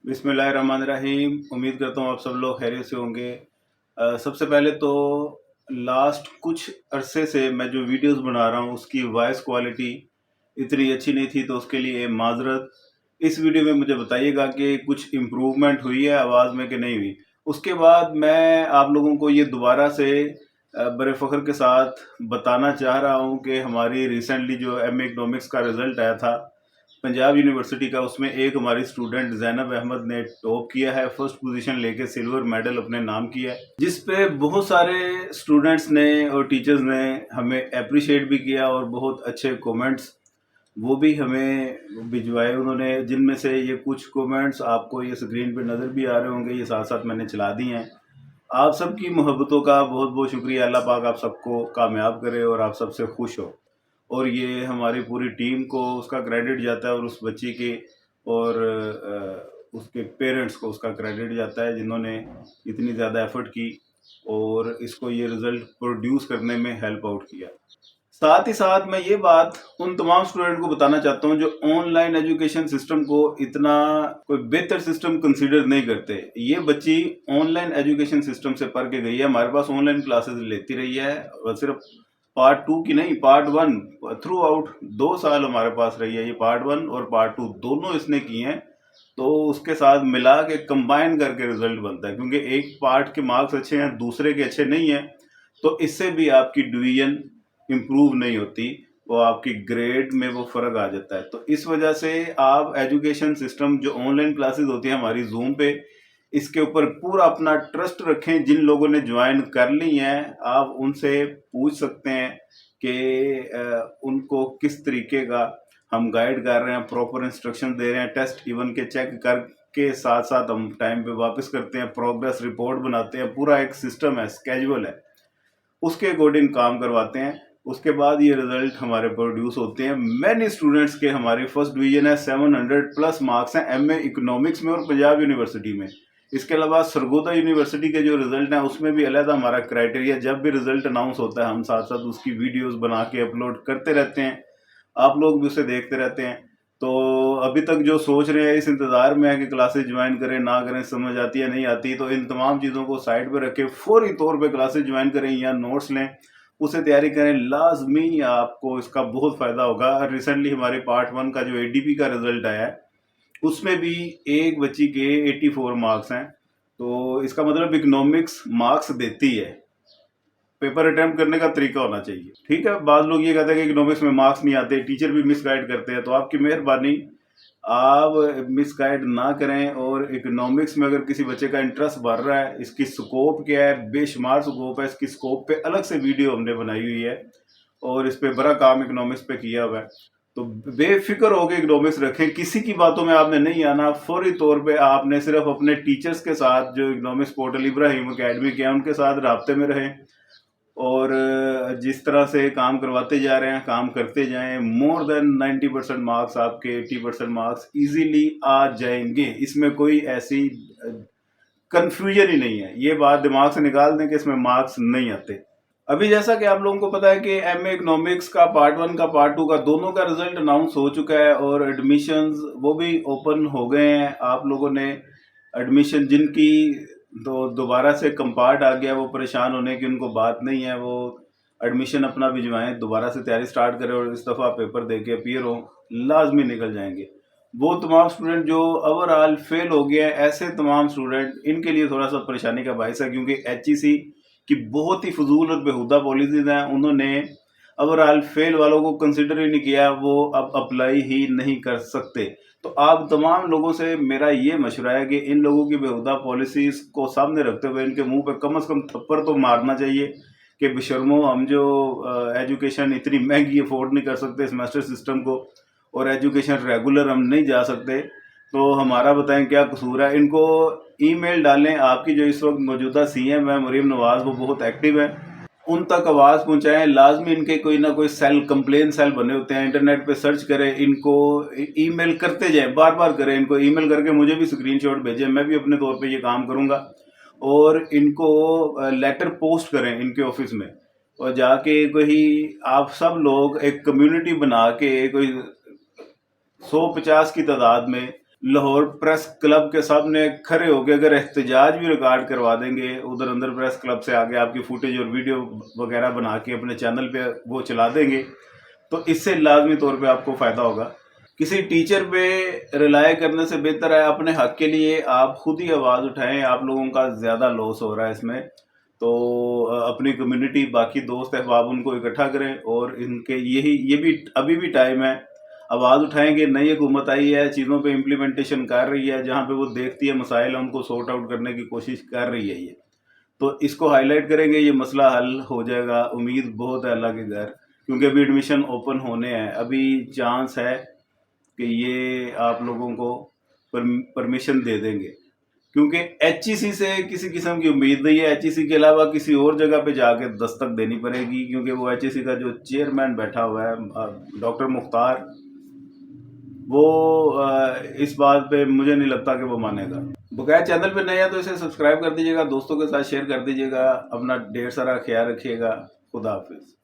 बिस्मिल्लाहिर्रहमानिर्रहीम। उम्मीद करता हूँ आप सब लोग खैरियत से होंगे। सबसे पहले तो लास्ट कुछ अरसे से मैं जो वीडियोस बना रहा हूँ उसकी वॉइस क्वालिटी इतनी अच्छी नहीं थी, तो उसके लिए माजरत। इस वीडियो में मुझे बताइएगा कि कुछ इम्प्रूवमेंट हुई है आवाज़ में कि नहीं हुई। उसके बाद मैं आप लोगों को ये दोबारा से बड़े फ़ख्र के साथ बताना चाह रहा हूँ कि हमारी रिसेंटली जो एमए इकोनॉमिक्स का रिज़ल्ट आया था पंजाब यूनिवर्सिटी का, उसमें एक हमारी स्टूडेंट ज़ैनब अहमद ने टॉप किया है, फर्स्ट पोजीशन लेके सिल्वर मेडल अपने नाम किया है, जिस पे बहुत सारे स्टूडेंट्स ने और टीचर्स ने हमें अप्रिशिएट भी किया और बहुत अच्छे कमेंट्स वो भी हमें भिजवाए उन्होंने, जिनमें से ये कुछ कमेंट्स आपको ये स्क्रीन पे नज़र भी आ रहे होंगे, ये साथ साथ मैंने चला दिए हैं। आप सबकी मोहब्बतों का बहुत बहुत शुक्रिया। अल्लाह पाक आप सबको कामयाब करे और आप सबसे खुश हो। और ये हमारी पूरी टीम को उसका क्रेडिट जाता है और उस बच्ची के और उसके पेरेंट्स को उसका क्रेडिट जाता है, जिन्होंने इतनी ज़्यादा एफर्ट की और इसको ये रिज़ल्ट प्रोड्यूस करने में हेल्प आउट किया। साथ ही साथ मैं ये बात उन तमाम स्टूडेंट को बताना चाहता हूँ जो ऑनलाइन एजुकेशन सिस्टम को इतना कोई बेहतर सिस्टम कंसीडर नहीं करते। ये बच्ची ऑनलाइन एजुकेशन सिस्टम से पढ़ के गई है, हमारे पास ऑनलाइन क्लासेस लेती रही है, और सिर्फ पार्ट टू की नहीं, पार्ट वन थ्रू आउट 2 साल हमारे पास रही है। ये पार्ट वन और पार्ट टू दोनों इसने किए हैं, तो उसके साथ मिला के कंबाइन करके रिजल्ट बनता है, क्योंकि एक पार्ट के मार्क्स अच्छे हैं दूसरे के अच्छे नहीं हैं, तो इससे भी आपकी डिवीजन इम्प्रूव नहीं होती, वो आपकी ग्रेड में वो फ़र्क आ जाता है। तो इस वजह से आप एजुकेशन सिस्टम जो ऑनलाइन क्लासेस होती हैं हमारी जूम पे, इसके ऊपर पूरा अपना ट्रस्ट रखें। जिन लोगों ने ज्वाइन कर ली हैं आप उनसे पूछ सकते हैं कि उनको किस तरीके का हम गाइड कर रहे हैं, प्रॉपर इंस्ट्रक्शन दे रहे हैं, टेस्ट इवन के चेक करके साथ साथ हम टाइम पे वापस करते हैं, प्रोग्रेस रिपोर्ट बनाते हैं, पूरा एक सिस्टम है, स्केजुअल है, उसके अकॉर्डिंग काम करवाते हैं। उसके बाद ये रिजल्ट हमारे प्रोड्यूस होते हैं। मैनी स्टूडेंट्स के हमारे फर्स्ट डिवीजन है, 700 प्लस मार्क्स हैं एमए इकोनॉमिक्स में और पंजाब यूनिवर्सिटी में। इसके अलावा सरगोदा यूनिवर्सिटी के जो रिजल्ट हैं उसमें भी अलग हमारा क्राइटेरिया, जब भी रिजल्ट अनाउंस होता है हम साथ साथ उसकी वीडियोस बना के अपलोड करते रहते हैं, आप लोग भी उसे देखते रहते हैं। तो अभी तक जो सोच रहे हैं इस इंतज़ार में है कि क्लासेस ज्वाइन करें ना करें, समझ आती है नहीं आती, तो इन तमाम चीज़ों को साइड पे रखें, फौरी तौर पे क्लासेस ज्वाइन करें या नोट्स लें, उसे तैयारी करें, लाजमी आपको इसका बहुत फ़ायदा होगा। रिसेंटली हमारे पार्ट वन का जो एडीपी का रिजल्ट आया है उसमें भी एक बच्ची के 84 मार्क्स हैं, तो इसका मतलब इकोनॉमिक्स मार्क्स देती है। पेपर अटेम्प्ट करने का तरीका होना चाहिए, ठीक है। बाद लोग ये कहते हैं कि इकोनॉमिक्स में मार्क्स नहीं आते, टीचर भी मिसगाइड करते हैं, तो आपकी मेहरबानी आप मिसगाइड ना करें। और इकोनॉमिक्स में अगर किसी बच्चे का इंटरेस्ट बढ़ रहा है, इसकी स्कोप क्या है, बेशुमार स्कोप है, इसकी स्कोप पे अलग से वीडियो हमने बनाई हुई है और इस पे बड़ा काम इकोनॉमिक्स पे किया हुआ है। तो बेफिक्र होकर इकोनॉमिक्स रखें, किसी की बातों में आपने नहीं आना, फौरी तौर पे आपने सिर्फ अपने टीचर्स के साथ जो इकोनॉमिक्स पोर्टल इब्राहिम अकेडमी के हैं उनके साथ राब्ते में रहें, और जिस तरह से काम करवाते जा रहे हैं काम करते जाएं। मोर देन 90% मार्क्स आपके 80% मार्क्स इजीली आ जाएंगे, इसमें कोई ऐसी कंफ्यूजन ही नहीं है। ये बात दिमाग से निकाल दें कि इसमें मार्क्स नहीं आते। अभी जैसा कि आप लोगों को पता है कि एमए इकोनॉमिक्स का पार्ट वन का पार्ट टू का दोनों का रिजल्ट अनाउंस हो चुका है और एडमिशंस वो भी ओपन हो गए हैं। आप लोगों ने एडमिशन जिनकी तो दोबारा से कंपार्ट आ गया, वो परेशान होने की उनको बात नहीं है, वो एडमिशन अपना भिजवाएं, दोबारा से तैयारी स्टार्ट करें और इस दफ़ा पेपर दे के अपीयर हो, लाजमी निकल जाएंगे। वो तमाम स्टूडेंट जो ओवरऑल फेल हो गए हैं, ऐसे तमाम स्टूडेंट इनके लिए थोड़ा सा परेशानी का बायस है, क्योंकि एचईसी की बहुत ही फजूल और बेहुदा पॉलिसीज हैं। उन्होंने ओवरऑल फेल वालों को कंसिडर ही नहीं किया, वो अब अप्लाई ही नहीं कर सकते। तो आप तमाम लोगों से मेरा ये मशवरा है कि इन लोगों की बेहुदा पॉलिसीज को सामने रखते हुए इनके मुंह पे कम से कम थप्पड़ तो मारना चाहिए कि बेशर्मो, हम जो एजुकेशन इतनी महंगी अफोर्ड नहीं कर सकते सेमेस्टर सिस्टम को, और एजुकेशन रेगुलर हम नहीं जा सकते, तो हमारा बताएं क्या कसूर है। इनको ईमेल डालें, आपकी जो इस वक्त मौजूदा सीएम है मरीम नवाज, वो बहुत एक्टिव है, उन तक आवाज़ पहुंचाएं। लाजमी इनके कोई ना कोई सेल, कंप्लेन सेल बने होते हैं, इंटरनेट पे सर्च करें, इनको ईमेल करते जाएं, बार बार करें, इनको ईमेल करके मुझे भी स्क्रीनशॉट भेजें, मैं भी अपने तौर पे ये काम करूंगा। और इनको लेटर पोस्ट करें इनके ऑफिस में, और जाके कोई आप सब लोग एक कम्युनिटी बना के कोई 150 की तादाद में लाहौर प्रेस क्लब के सामने खड़े होकर अगर एहतजाज भी रिकॉर्ड करवा देंगे, उधर अंदर प्रेस क्लब से आगे आपकी फुटेज और वीडियो वगैरह बना के अपने चैनल पे वो चला देंगे, तो इससे लाजमी तौर पे आपको फ़ायदा होगा। किसी टीचर पे रिलाय करने से बेहतर है अपने हक के लिए आप खुद ही आवाज़ उठाएं। आप लोगों का ज़्यादा लॉस हो रहा है इसमें, तो अपनी कम्युनिटी, बाकी दोस्त अहबाब उनको इकट्ठा करें और इनके ये भी अभी भी टाइम है, आवाज़ उठाएंगे। नई हुकूमत आई है, चीज़ों पे इम्प्लीमेंटेशन कर रही है, जहाँ पे वो देखती है मसाइल है उनको सॉर्ट आउट करने की कोशिश कर रही है ये, तो इसको हाईलाइट करेंगे, ये मसला हल हो जाएगा। उम्मीद बहुत है अल्लाह के घर, क्योंकि अभी एडमिशन ओपन होने हैं, अभी चांस है कि ये आप लोगों को परमिशन दे देंगे, क्योंकि एचईसी से किसी किस्म की उम्मीद नहीं है। एचईसी के अलावा किसी और जगह पे जाके दस्तक देनी पड़ेगी, क्योंकि वो एचईसी का जो चेयरमैन बैठा हुआ है डॉक्टर मुख्तार, वो इस बात पे मुझे नहीं लगता कि वो मानेगा। बकाया चैनल पे नया तो इसे सब्सक्राइब कर दीजिएगा, दोस्तों के साथ शेयर कर दीजिएगा। अपना ढेर सारा ख्याल रखिएगा। खुदा हाफिज।